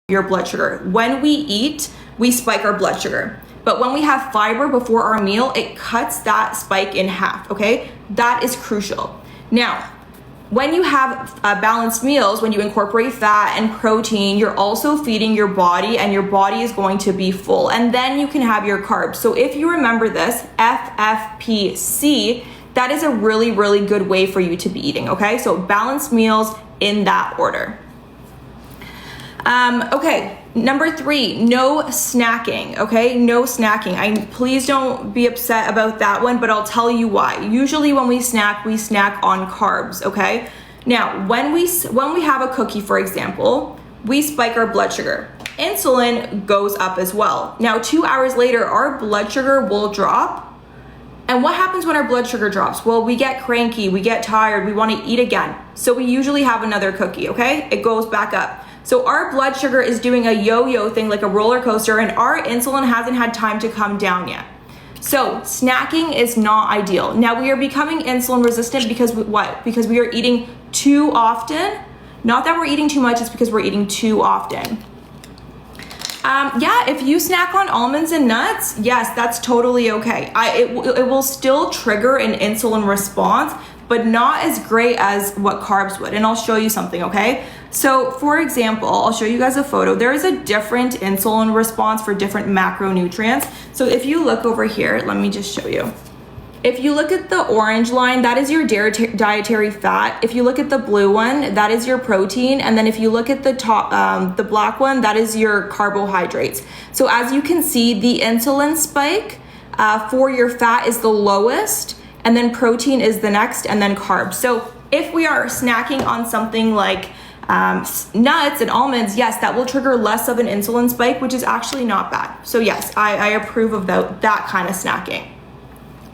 your blood sugar. When we eat, we spike our blood sugar. But when we have fiber before our meal, it cuts that spike in half, okay? That is crucial. Now, when you have balanced meals, when you incorporate fat and protein, you're also feeding your body, and your body is going to be full. And then you can have your carbs. So if you remember this, FFPC, that is a really, really good way for you to be eating, okay? So balanced meals in that order. Okay, number 3, no snacking, okay? No snacking. Please don't be upset about that one, but I'll tell you why. Usually when we snack on carbs, okay? Now, when we have a cookie, for example, we spike our blood sugar. Insulin goes up as well. Now, 2 hours later, our blood sugar will drop. And what happens when our blood sugar drops? Well, we get cranky, we get tired, we want to eat again. So we usually have another cookie, okay? It goes back up. So our blood sugar is doing a yo-yo thing, like a roller coaster, and our insulin hasn't had time to come down yet. So snacking is not ideal. Now, we are becoming insulin resistant because what? Because we are eating too often. Not that we're eating too much, it's because we're eating too often. Yeah, if you snack on almonds and nuts, yes, that's totally okay. It will still trigger an insulin response, but not as great as what carbs would. And I'll show you something, okay? So for example, I'll show you guys a photo. There is a different insulin response for different macronutrients. So if you look over here, let me just show you. If you look at the orange line, that is your dietary fat. If you look at the blue one, that is your protein. And then if you look at the top, the black one, that is your carbohydrates. So as you can see, the insulin spike for your fat is the lowest, and then protein is the next, and then carbs. So if we are snacking on something like nuts and almonds, yes, that will trigger less of an insulin spike, which is actually not bad. So yes, I approve of that kind of snacking.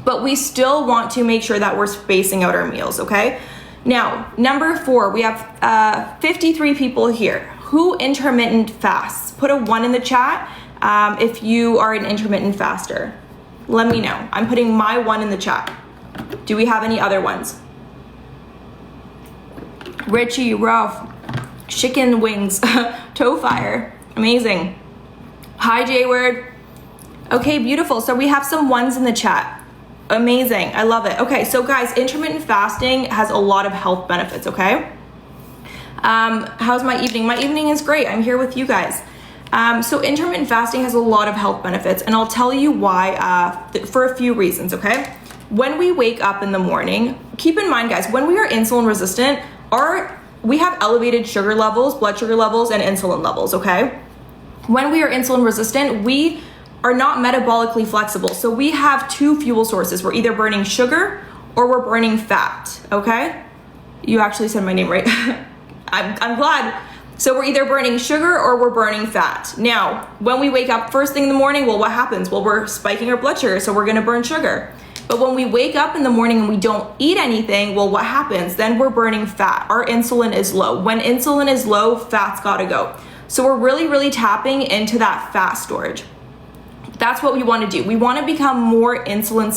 But we still want to make sure that we're spacing out our meals, okay? Now, number 4, we have 53 people here. Who intermittent fasts? Put a 1 in the chat if you are an intermittent faster. Let me know. I'm putting my 1 in the chat. Do we have any other ones? Richie, Ralph, chicken wings, toe fire, amazing. Hi, J-Word. Okay, beautiful. So we have some 1s in the chat. Amazing, I love it. Okay, so guys, intermittent fasting has a lot of health benefits, okay? How's my evening? My evening is great. I'm here with you guys. So intermittent fasting has a lot of health benefits, and I'll tell you why for a few reasons, okay? When we wake up in the morning, keep in mind, guys, when we are insulin resistant, we have elevated sugar levels, blood sugar levels, and insulin levels, okay? When we are insulin resistant, we are not metabolically flexible. So we have 2 fuel sources. We're either burning sugar or we're burning fat, okay? You actually said my name right. I'm glad. So we're either burning sugar or we're burning fat. Now, when we wake up first thing in the morning, well, what happens? Well, we're spiking our blood sugar, so we're gonna burn sugar. But when we wake up in the morning and we don't eat anything, well, what happens? Then we're burning fat. Our insulin is low. When insulin is low, fat's gotta go. So we're really, really tapping into that fat storage. That's what we want to do. We want to become more insulin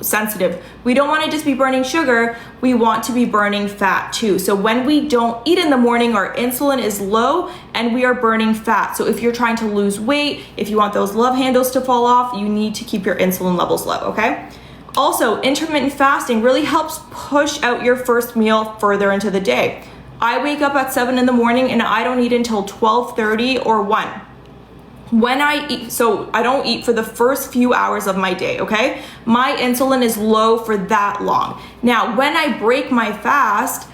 sensitive. We don't want to just be burning sugar. We want to be burning fat too. So when we don't eat in the morning, our insulin is low and we are burning fat. So if you're trying to lose weight, if you want those love handles to fall off, you need to keep your insulin levels low, okay? Also, intermittent fasting really helps push out your first meal further into the day. I wake up at 7 in the morning and I don't eat until 12:30 or 1. When I eat, so I don't eat for the first few hours of my day, okay? My insulin is low for that long. Now, when I break my fast,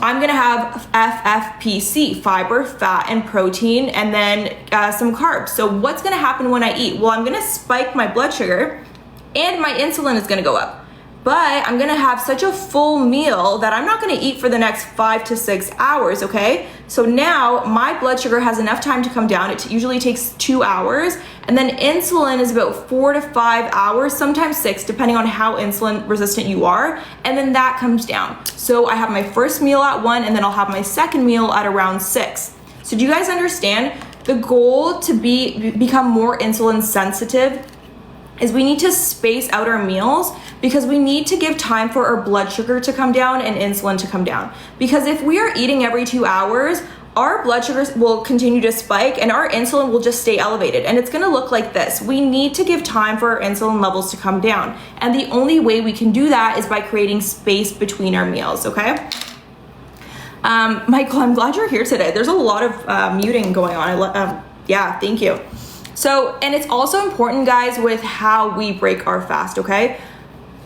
I'm gonna have FFPC, fiber, fat, and protein, and then some carbs. So what's gonna happen when I eat? Well, I'm gonna spike my blood sugar and my insulin is gonna go up. But I'm gonna have such a full meal that I'm not gonna eat for the next 5 to 6 hours, okay? So now my blood sugar has enough time to come down. It usually takes 2 hours. And then insulin is about 4 to 5 hours, sometimes 6, depending on how insulin resistant you are. And then that comes down. So I have my first meal at 1, and then I'll have my second meal at around 6. So do you guys understand? The goal to become more insulin sensitive is we need to space out our meals because we need to give time for our blood sugar to come down and insulin to come down. Because if we are eating every 2 hours, our blood sugars will continue to spike and our insulin will just stay elevated, and it's gonna look like this. We need to give time for our insulin levels to come down, and the only way we can do that is by creating space between our meals, okay? Michael, I'm glad you're here today. There's a lot of muting going on. Yeah, thank you. So, and it's also important, guys, with how we break our fast, okay?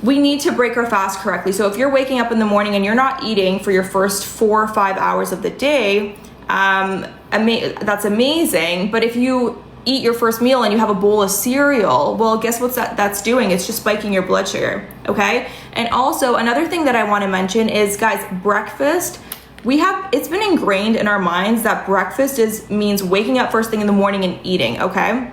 We need to break our fast correctly. So if you're waking up in the morning and you're not eating for your first 4 or 5 hours of the day, that's amazing. But if you eat your first meal and you have a bowl of cereal, well, guess what that's doing? It's just spiking your blood sugar, okay? And also another thing that I want to mention is, guys, breakfast. It's been ingrained in our minds that breakfast means waking up first thing in the morning and eating, okay?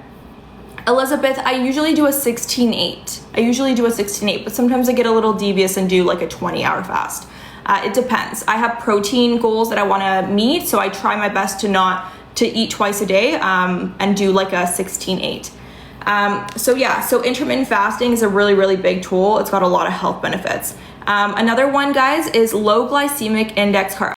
Elizabeth, I usually do a 16-8. But sometimes I get a little devious and do like a 20-hour fast. It depends. I have protein goals that I want to meet, so I try my best to eat twice a day and do like a 16-8. So intermittent fasting is a really, really big tool. It's got a lot of health benefits. Another one, guys, is low glycemic index carbs.